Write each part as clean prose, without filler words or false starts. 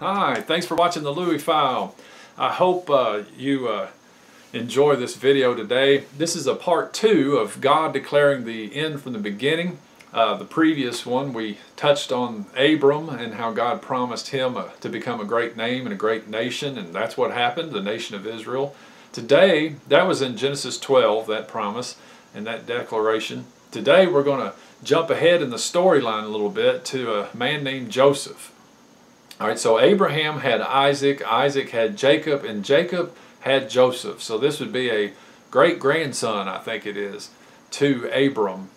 Hi, thanks for watching the Louie File. I hope you enjoy this video today. This is a part 2 of God declaring the end from the beginning. The previous one we touched on Abram and how God promised him to become a great name and a great nation, and that's what happened, the nation of Israel. Today, that was in Genesis 12, that promise and that declaration. Today we're going to jump ahead in the storyline a little bit to a man named Joseph. All right, so Abraham had Isaac, Isaac had Jacob, and Jacob had Joseph. So this would be a great-grandson, I think it is, to Abram.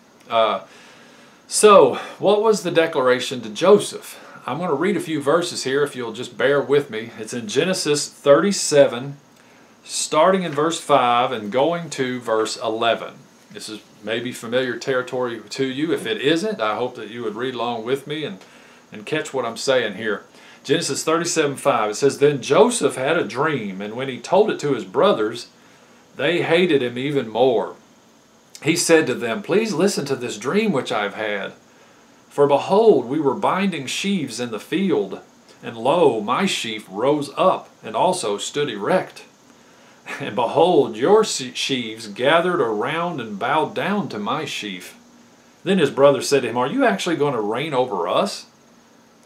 So what was the declaration to Joseph? I'm going to read a few verses here if you'll just bear with me. It's in Genesis 37, starting in verse 5 and going to verse 11. This is maybe familiar territory to you. If it isn't, I hope that you would read along with me and catch what I'm saying here. Genesis 37:5, it says, "Then Joseph had a dream, and when he told it to his brothers, they hated him even more. He said to them, 'Please listen to this dream which I have had. For behold, we were binding sheaves in the field, and lo, my sheaf rose up, and also stood erect. And behold, your sheaves gathered around and bowed down to my sheaf.' Then his brothers said to him, 'Are you actually going to reign over us?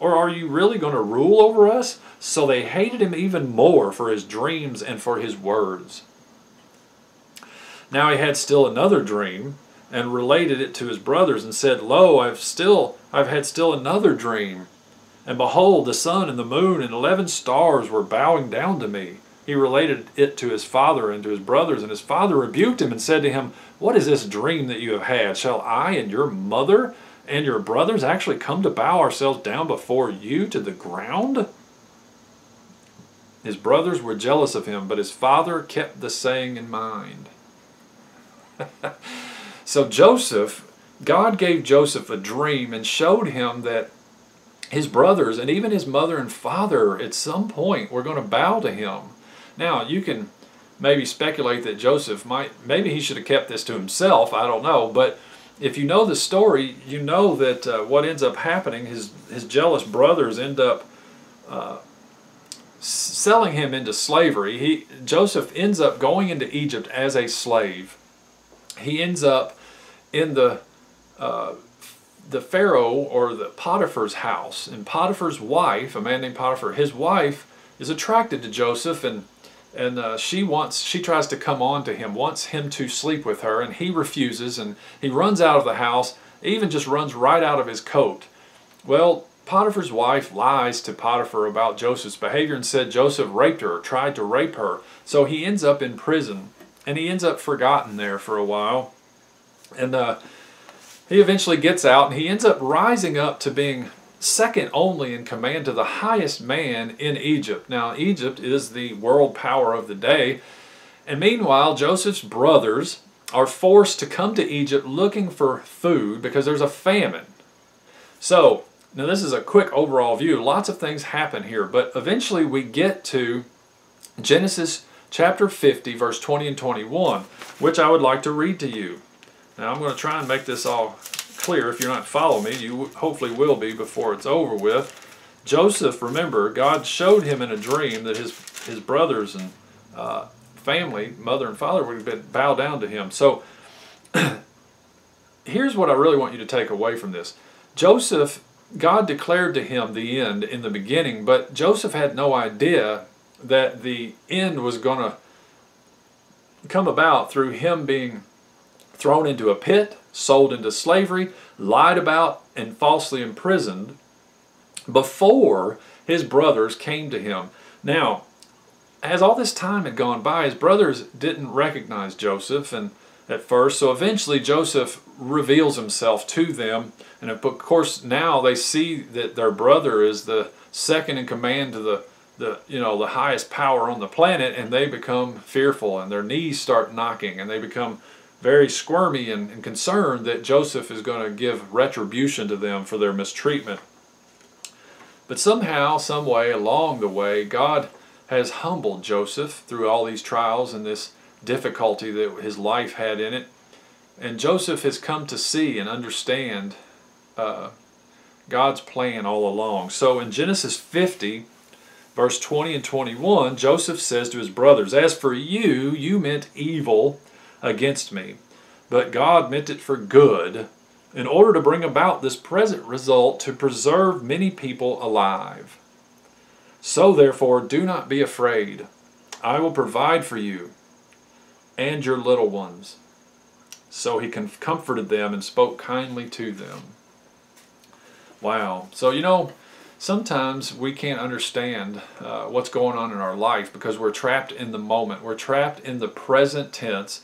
Or are you really going to rule over us?' So they hated him even more for his dreams and for his words. Now he had still another dream, and related it to his brothers, and said, 'Lo, I've had still another dream. And behold, the sun and the moon and 11 stars were bowing down to me.' He related it to his father and to his brothers, and his father rebuked him and said to him, 'What is this dream that you have had? Shall I and your mother and your brothers actually come to bow ourselves down before you to the ground?' His brothers were jealous of him, but his father kept the saying in mind." So Joseph, God gave Joseph a dream and showed him that his brothers and even his mother and father at some point were going to bow to him. Now you can maybe speculate that Joseph maybe he should have kept this to himself, I don't know, but if you know the story, you know that what ends up happening, his jealous brothers end up selling him into slavery. Joseph ends up going into Egypt as a slave. He ends up in the Pharaoh or the Potiphar's house, and Potiphar's wife, a man named Potiphar, his wife is attracted to Joseph, and she tries to come on to him, wants him to sleep with her, and he refuses, and he runs out of the house, even just runs right out of his coat. Well, Potiphar's wife lies to Potiphar about Joseph's behavior and said Joseph raped her or tried to rape her. So he ends up in prison, and he ends up forgotten there for a while. And he eventually gets out, and he ends up rising up to being second only in command to the highest man in Egypt. Now, Egypt is the world power of the day. And meanwhile, Joseph's brothers are forced to come to Egypt looking for food because there's a famine. So, now this is a quick overall view. Lots of things happen here, but eventually we get to Genesis chapter 50, verse 20 and 21, which I would like to read to you. Now, I'm going to try and make this all clear. If you're not following me, you hopefully will be before it's over with. Joseph, remember, God showed him in a dream that his brothers and family, mother and father, would bow down to him. So here's what I really want you to take away from this. Joseph, God declared to him the end in the beginning, but Joseph had no idea that the end was going to come about through him being thrown into a pit, sold into slavery, lied about, and falsely imprisoned before his brothers came to him. Now, as all this time had gone by, his brothers didn't recognize Joseph at first, so eventually Joseph reveals himself to them, and of course now they see that their brother is the second in command to the highest power on the planet, and they become fearful, and their knees start knocking, and they become very squirmy and concerned that Joseph is going to give retribution to them for their mistreatment. But somehow, some way, along the way, God has humbled Joseph through all these trials and this difficulty that his life had in it. And Joseph has come to see and understand God's plan all along. So in Genesis 50, Verse 20 and 21, Joseph says to his brothers, "As for you, you meant evil against me, but God meant it for good, in order to bring about this present result, to preserve many people alive. So therefore, do not be afraid. I will provide for you and your little ones." So he comforted them and spoke kindly to them. Wow. So, you know, sometimes we can't understand what's going on in our life because we're trapped in the moment. We're trapped in the present tense.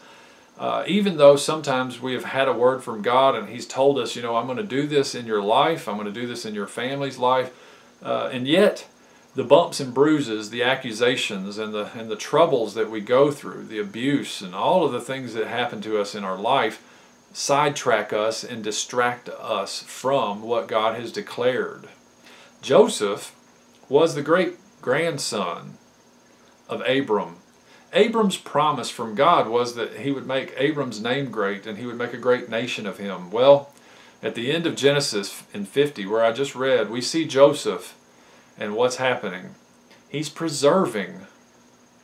Even though sometimes we have had a word from God and He's told us, you know, I'm going to do this in your life, I'm going to do this in your family's life, and yet the bumps and bruises, the accusations, and the troubles that we go through, the abuse, and all of the things that happen to us in our life sidetrack us and distract us from what God has declared. Joseph was the great-grandson of Abram. Abram's promise from God was that he would make Abram's name great and he would make a great nation of him. Well, at the end of Genesis in 50, where I just read, we see Joseph and what's happening. He's preserving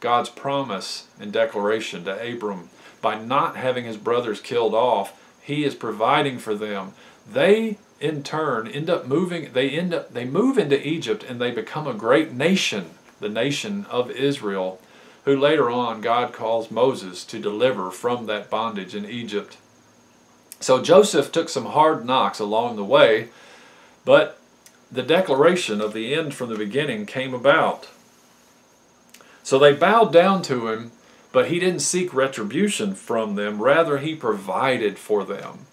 God's promise and declaration to Abram. By not having his brothers killed off, he is providing for them. They in turn end up moving, they move into Egypt and they become a great nation, the nation of Israel, who later on God calls Moses to deliver from that bondage in Egypt. So Joseph took some hard knocks along the way, but the declaration of the end from the beginning came about. So they bowed down to him, but he didn't seek retribution from them. Rather, he provided for them.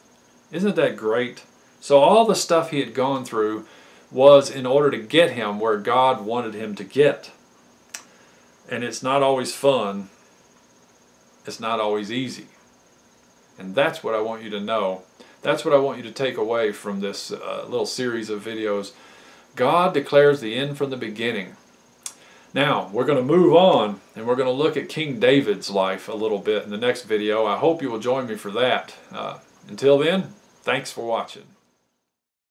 Isn't that great? So all the stuff he had gone through was in order to get him where God wanted him to get. And it's not always fun. It's not always easy. And that's what I want you to know. That's what I want you to take away from this little series of videos. God declares the end from the beginning. Now, we're going to move on, and we're going to look at King David's life a little bit in the next video. I hope you will join me for that. Until then, thanks for watching.